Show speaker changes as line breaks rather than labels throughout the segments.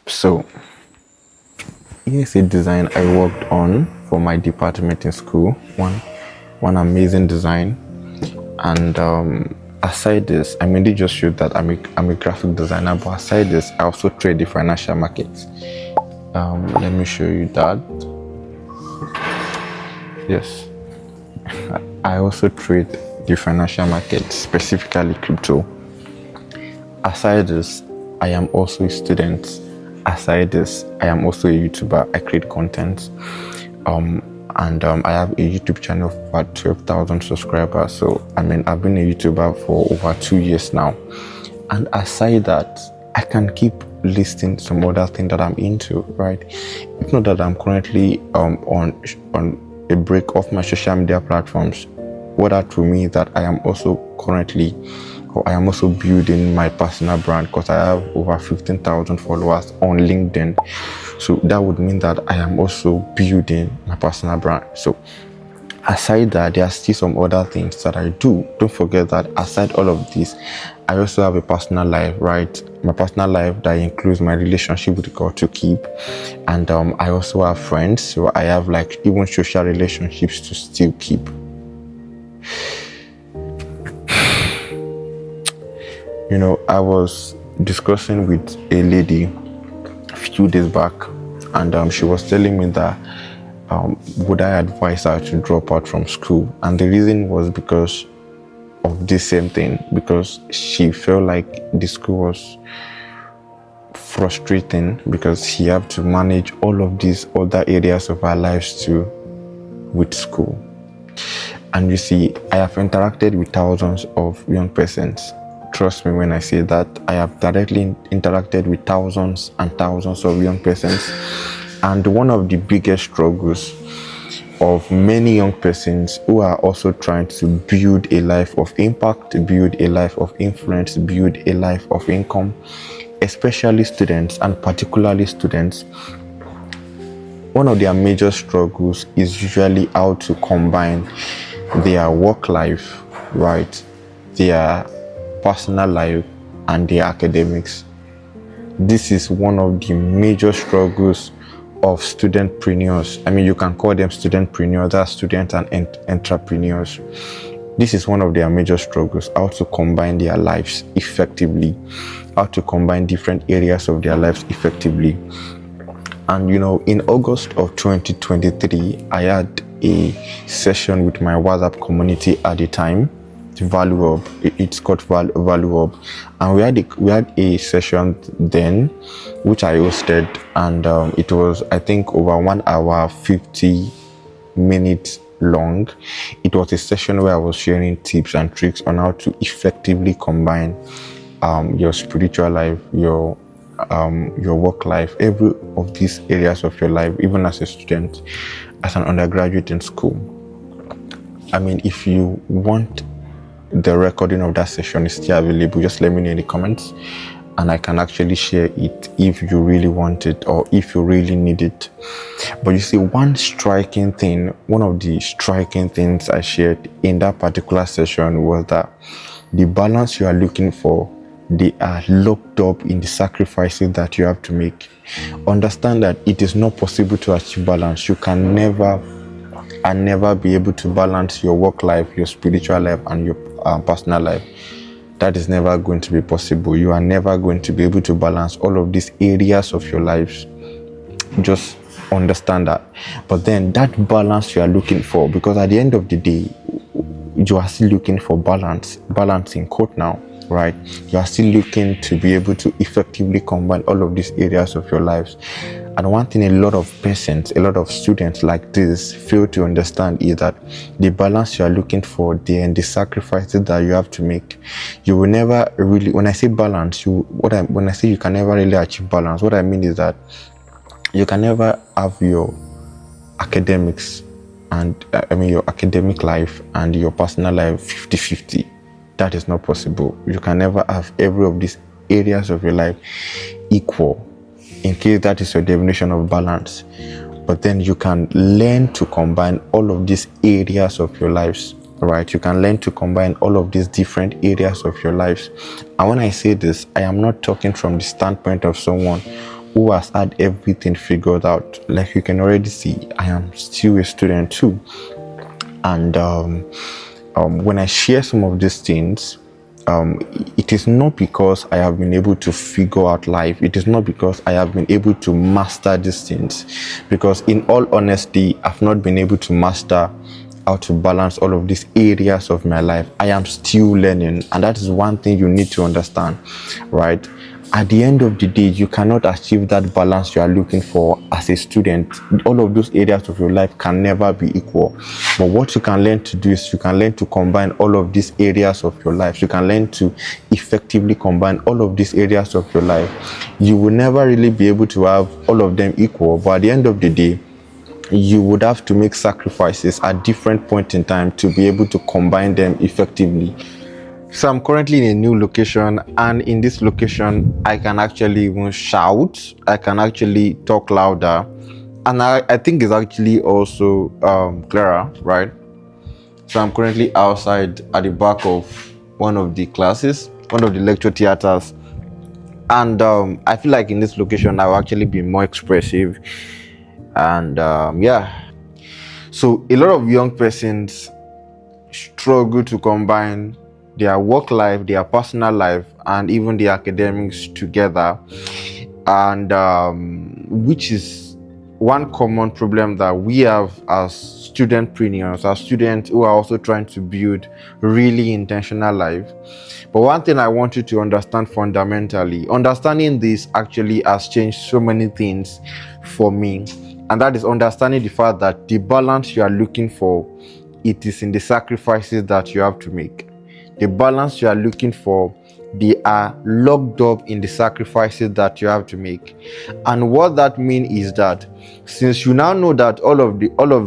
So here's a design I worked on for my department in school. One amazing design. And aside this, I mainly just showed that I'm a graphic designer, but aside this, I also trade the financial markets. Let me show you that. Yes, I also trade the financial markets, specifically crypto. Aside this, I am also a student. Aside this, I am also a YouTuber. I create content. And I have a YouTube channel of about 12,000 subscribers. So, I've been a YouTuber for over 2 years now. And aside that, I can keep listing some other things that I'm into, right? It's not that I'm currently on a break off my social media platforms. What that to me is that I am also building my personal brand, because I have over 15,000 followers on LinkedIn. So that would mean that I am also building my personal brand. So aside that, there are still some other things that I do. Don't forget that aside all of this, I also have a personal life, right? My personal life that includes my relationship with God to keep. And I also have friends. So I have like even social relationships to still keep. You know, I was discussing with a lady a few days back, and she was telling me that would I advise her to drop out from school? And the reason was because of this same thing, because she felt like the school was frustrating because she had to manage all of these other areas of her lives too with school. And you see, I have interacted with thousands of young persons. Trust me when I say that. I have directly interacted with thousands and thousands of young persons. And one of the biggest struggles of many young persons who are also trying to build a life of impact, build a life of influence, build a life of income, especially students, and particularly students, one of their major struggles is usually how to combine their work life, right, their personal life, and their academics. This is one of the major struggles of studentpreneurs. I mean, you can call them studentpreneurs, that's students and entrepreneurs. This is one of their major struggles, how to combine their lives effectively, how to combine different areas of their lives effectively. And you know, in August of 2023, I had a session with my WhatsApp community at the time, Value Hub. It's called Value Hub, and we had a session then, which I hosted, and it was, I think, over 1 hour 50 minutes long. It was a session where I was sharing tips and tricks on how to effectively combine your spiritual life, your work life, every of these areas of your life, even as a student, as an undergraduate in school. I mean, if you want the recording of that session, is still available, just let me know in the comments, and I can actually share it if you really want it or if you really need it. But you see, one of the striking things I shared in that particular session was that the balance you are looking for, they are locked up in the sacrifices that you have to make. Understand that it is not possible to achieve balance. You can never be able to balance your work life, your spiritual life, and your personal life. That is never going to be possible. You are never going to be able to balance all of these areas of your lives. Just understand that. But then that balance you are looking for, because at the end of the day, you are still looking for balance in quote now, right? You are still looking to be able to effectively combine all of these areas of your lives. And one thing a lot of students like this fail to understand is that the balance you are looking for and the sacrifices that you have to make, you will never really, when I say balance, when I say you can never really achieve balance, what I mean is that you can never have your academics and your academic life and your personal life 50-50. That is not possible. You can never have every of these areas of your life equal, in case that is your definition of balance. But then you can learn to combine all of these areas of your lives, right? You can learn to combine all of these different areas of your lives. And when I say this, I am not talking from the standpoint of someone who has had everything figured out. Like you can already see, I am still a student too. And when I share some of these things, it is not because I have been able to figure out life. It is not because I have been able to master these things. Because in all honesty, I've not been able to master how to balance all of these areas of my life. I am still learning, and that is one thing you need to understand, right? At the end of the day, you cannot achieve that balance you are looking for as a student. All of those areas of your life can never be equal. But what you can learn to do is you can learn to combine all of these areas of your life. You can learn to effectively combine all of these areas of your life. You will never really be able to have all of them equal, but at the end of the day, you would have to make sacrifices at different points in time to be able to combine them effectively. So I'm currently in a new location, and in this location I can actually even shout, I can actually talk louder, and I think it's actually also clearer, right? So I'm currently outside at the back of one of the classes, one of the lecture theaters, and I feel like in this location I'll actually be more expressive. And so a lot of young persons struggle to combine their work life, their personal life, and even the academics together, and which is one common problem that we have as studentpreneurs, as students who are also trying to build really intentional life. But one thing I want you to understand fundamentally, understanding this actually has changed so many things for me, and that is understanding the fact that the balance you are looking for, it is in the sacrifices that you have to make. The balance you are looking for, they are locked up in the sacrifices that you have to make. And what that means is that since you now know that all of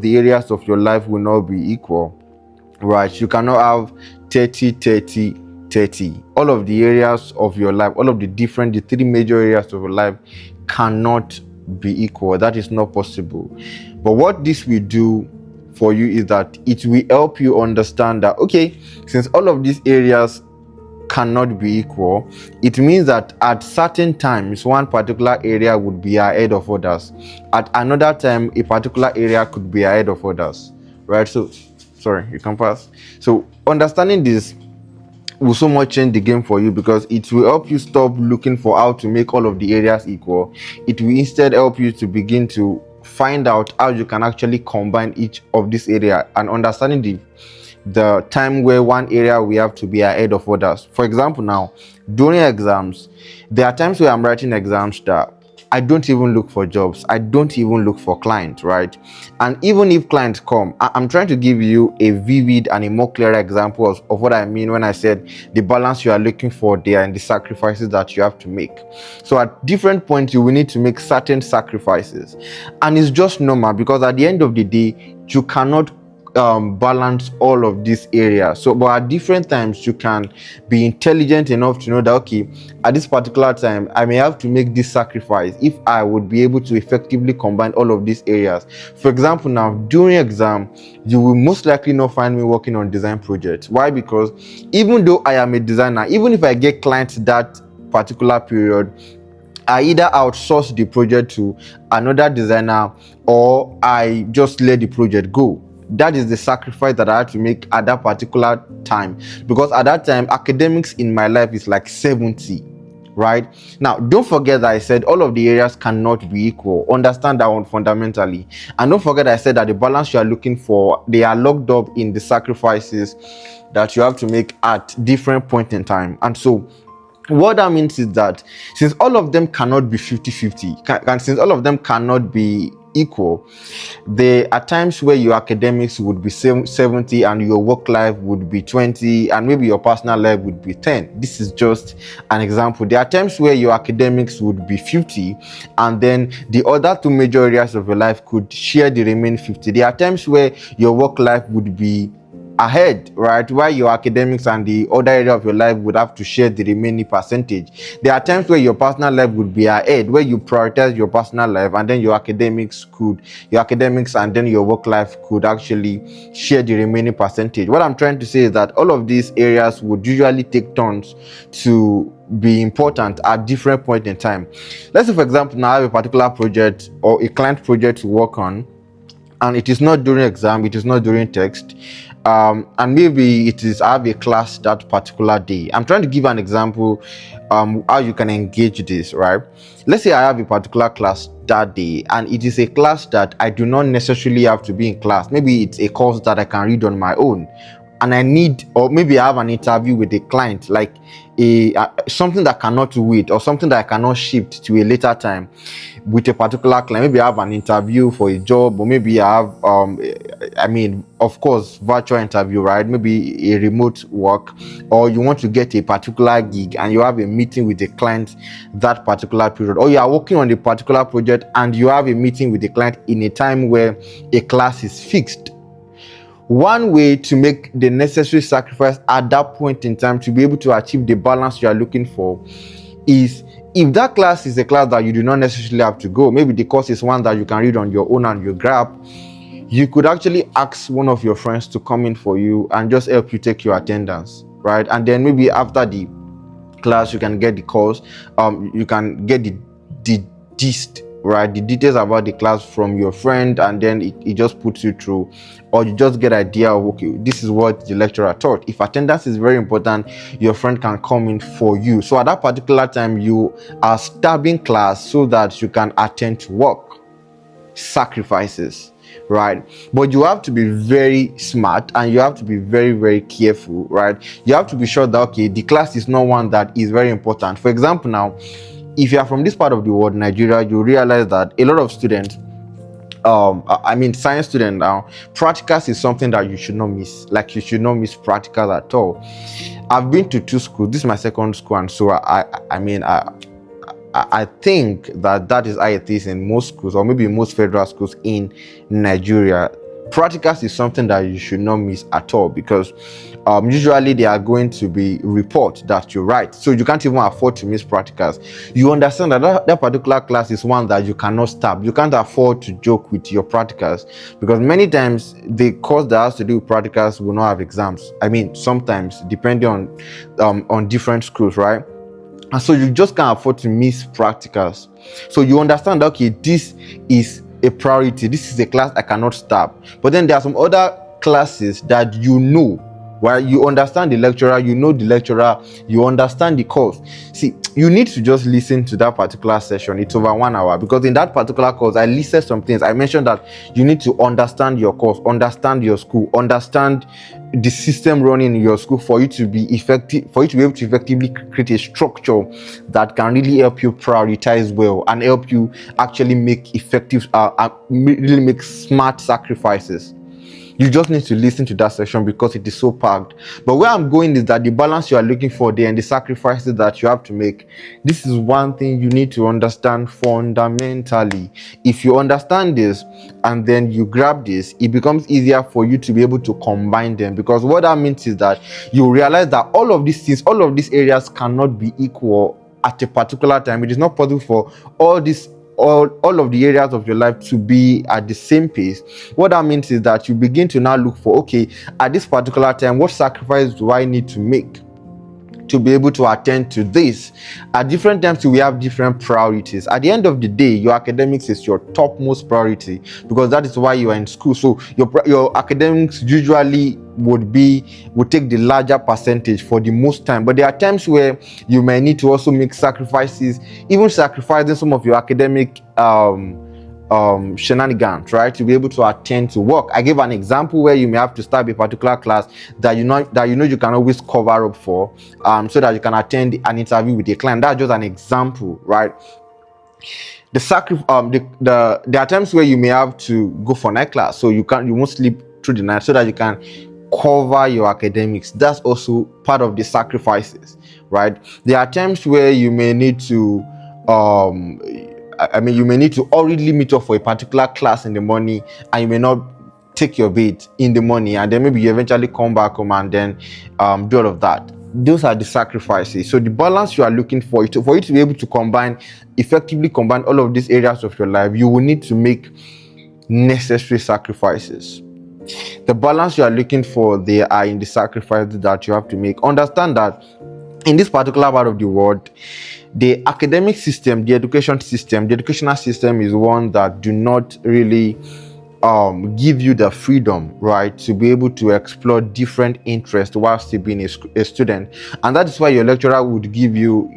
the areas of your life will not be equal, right? You cannot have 30 30 30. All of the areas of your life, all of the three major areas of your life cannot be equal. That is not possible. But what this will do for you is that it will help you understand that, okay, since all of these areas cannot be equal, it means that at certain times one particular area would be ahead of others. At another time, a particular area could be ahead of others, right? So sorry, you can pass. So understanding this will so much change the game for you, because it will help you stop looking for how to make all of the areas equal. It will instead help you to begin to find out how you can actually combine each of this area, and understanding the time where one area we have to be ahead of others. For example, now during exams, there are times where I'm writing exams that I don't even look for jobs, I don't even look for clients, right? And even if clients come, I'm trying to give you a vivid and a more clear example of what I mean when I said the balance you are looking for there and the sacrifices that you have to make. So at different points you will need to make certain sacrifices, and it's just normal, because at the end of the day you cannot balance all of these areas. So but at different times you can be intelligent enough to know that, okay, at this particular time I may have to make this sacrifice if I would be able to effectively combine all of these areas. For example, now during exam you will most likely not find me working on design projects. Why? Because even though I am a designer, even if I get clients that particular period, I either outsource the project to another designer or I just let the project go. That is the sacrifice that I had to make at that particular time, because at that time academics in my life is like 70, right? Now don't forget that I said all of the areas cannot be equal. Understand that one fundamentally. And don't forget I said that the balance you are looking for, they are locked up in the sacrifices that you have to make at different points in time. And so what that means is that since all of them cannot be 50-50, and since all of them cannot be equal, there are times where your academics would be 70 and your work life would be 20, and maybe your personal life would be 10. This is just an example. There are times where your academics would be 50 and then the other two major areas of your life could share the remaining 50. There are times where your work life would be ahead, right? While your academics and the other area of your life would have to share the remaining percentage. There are times where your personal life would be ahead, where you prioritize your personal life, and then your academics and then your work life could actually share the remaining percentage. What I'm trying to say is that all of these areas would usually take turns to be important at different points in time. Let's say, for example, now I have a particular project or a client project to work on, and it is not during exam, it is not during text, and maybe it is I have a class that particular day. I'm trying to give an example how you can engage this, right? Let's say I have a particular class that day, and it is a class that I do not necessarily have to be in class. Maybe it's a course that I can read on my own, and I need, or maybe I have an interview with a client, like something that cannot wait, or something that I cannot shift to a later time with a particular client. Maybe I have an interview for a job, or maybe I have of course, virtual interview, right? Maybe a remote work, or you want to get a particular gig and you have a meeting with the client that particular period, or you are working on a particular project and you have a meeting with the client in a time where a class is fixed. One way to make the necessary sacrifice at that point in time to be able to achieve the balance you are looking for is, if that class is a class that you do not necessarily have to go, maybe the course is one that you can read on your own and you grab, you could actually ask one of your friends to come in for you and just help you take your attendance, right? And then maybe after the class you can get the course, you can get the gist, right, the details about the class from your friend, and then it just puts you through, or you just get idea of, okay, this is what the lecturer taught. If attendance is very important, your friend can come in for you, so at that particular time you are stabbing class so that you can attend to work. Sacrifices, right? But you have to be very smart, and you have to be very, very careful, right? You have to be sure that, okay, the class is not one that is very important. For example, now, if you are from this part of the world, Nigeria, you realize that a lot of students, science students now, practicals is something that you should not miss. Like, you should not miss practicals at all. I've been to 2 schools. This is my second school, and so I think that is how it is in most schools, or maybe most federal schools in Nigeria. Practicals is something that you should not miss at all, because usually they are going to be reports that you write, so you can't even afford to miss practicals. You understand that particular class is one that you cannot stop. You can't afford to joke with your practicals, because many times the course that has to do with practicals will not have exams. Sometimes, depending on different schools, right? And so you just can't afford to miss practicals. So you understand that, okay, this is a priority. This is a class I cannot stop. But then there are some other classes that where you understand the lecturer, you know the lecturer, you understand the course. See, you need to just listen to that particular session. It's over 1 hour, because in that particular course, I listed some things. I mentioned that you need to understand your course, understand your school, understand the system running in your school for you to be effective, for you to be able to effectively create a structure that can really help you prioritize well and help you actually make effective, really make smart sacrifices. You just need to listen to that section because it is so packed. But where I'm going is that the balance you are looking for there and the sacrifices that you have to make, this is one thing you need to understand fundamentally. If you understand this and then you grab this, it becomes easier for you to be able to combine them, because what that means is that you realize that all of these things, all of these areas cannot be equal at a particular time. It is not possible for all of the areas of your life to be at the same pace. What that means is that you begin to now look for, okay, at this particular time, what sacrifice do I need to make to be able to attend to this? At different times, we have different priorities. At the end of the day, your academics is your topmost priority, because that is why you are in school. So your academics usually would take the larger percentage for the most time. But there are times where you may need to also make sacrifices, even sacrificing some of your academic shenanigans, right, to be able to attend to work. I gave an example where you may have to start a particular class that you can always cover up for, so that you can attend an interview with a client. That's just an example, right? There are times where you may have to go for night class, so you won't sleep through the night so that you can cover your academics. That's also part of the sacrifices, right? There are times where you may need to already meet up for a particular class in the morning, and you may not take your bait in the morning, and then maybe you eventually come back home and then do all of that. Those are the sacrifices. So the balance you are looking for you to be able to effectively combine all of these areas of your life, you will need to make necessary sacrifices. The balance you are looking for, they are in the sacrifices that you have to make. Understand that in this particular part of the world, the academic system, the educational system is one that do not really give you the freedom, right, to be able to explore different interests while still being a student. And that is why your lecturer would give you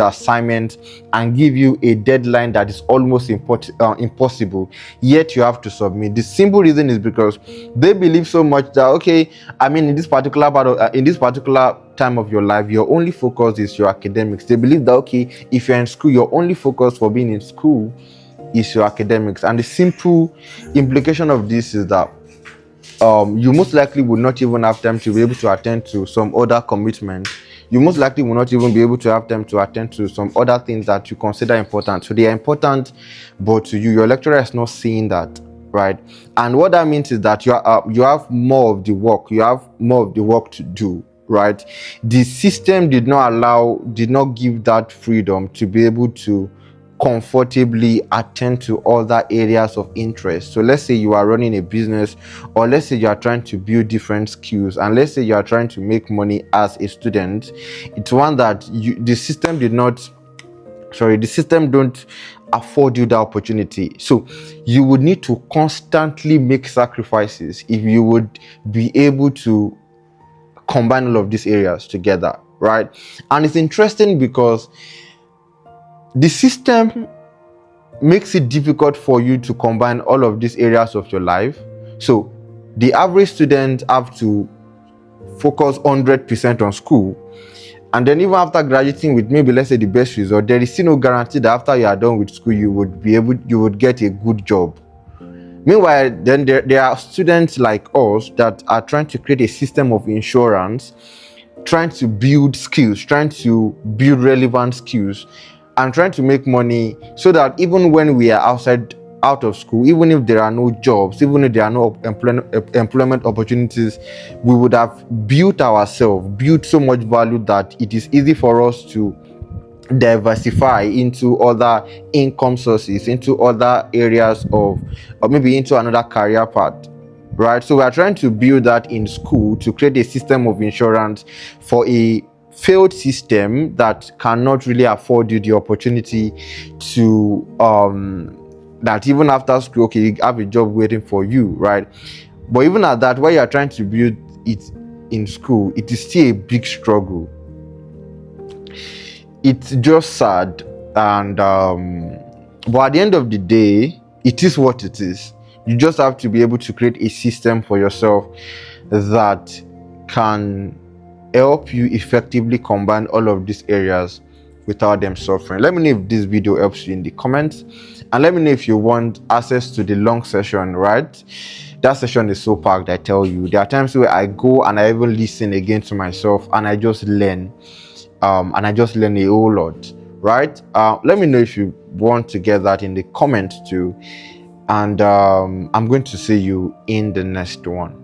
assignments and give you a deadline that is almost impossible, yet you have to submit. The simple reason is because they believe so much that, okay, I mean, in this particular time of your life, your only focus is your academics. They believe that, okay, if you're in school, your only focus for being in school is your academics. And the simple implication of this is that you most likely will not even have time to be able to attend to some other commitments. You most likely will not even be able to have time to attend to some other things that you consider important. So they are important, but to you, your lecturer is not seeing that, right? And what that means is that you have more of the work. You have more of the work to do, right? The system did not give that freedom to be able to comfortably attend to other areas of interest. So let's say you are running a business, or let's say you are trying to build different skills, and let's say you are trying to make money as a student. It's one that the system don't afford you the opportunity. So you would need to constantly make sacrifices if you would be able to combine all of these areas together, right? And it's interesting because the system makes it difficult for you to combine all of these areas of your life. So the average student have to focus 100% on school, and then even after graduating with maybe, let's say, the best result, there is still no guarantee that after you are done with school you would get a good job. Meanwhile, then there are students like us that are trying to create a system of insurance, trying to build skills, trying to build relevant skills, and trying to make money, so that even when we are out of school, even if there are no jobs, even if there are no employment opportunities, we would have built so much value that it is easy for us to diversify into other income sources, into other areas or maybe into another career path, right? So we are trying to build that in school to create a system of insurance for a failed system that cannot really afford you the opportunity to that even after school, okay, you have a job waiting for you, right? But even at that, where you are trying to build it in school, it is still a big struggle. It's just sad, and but at the end of the day, it is what it is. You just have to be able to create a system for yourself that can help you effectively combine all of these areas without them suffering. Let me know if this video helps you in the comments, and let me know if you want access to the long session, right? That session is so packed, I tell you. There are times where I go and I even listen again to myself, and I just learn a whole lot, right? Let me know if you want to get that in the comments too, and I'm going to see you in the next one.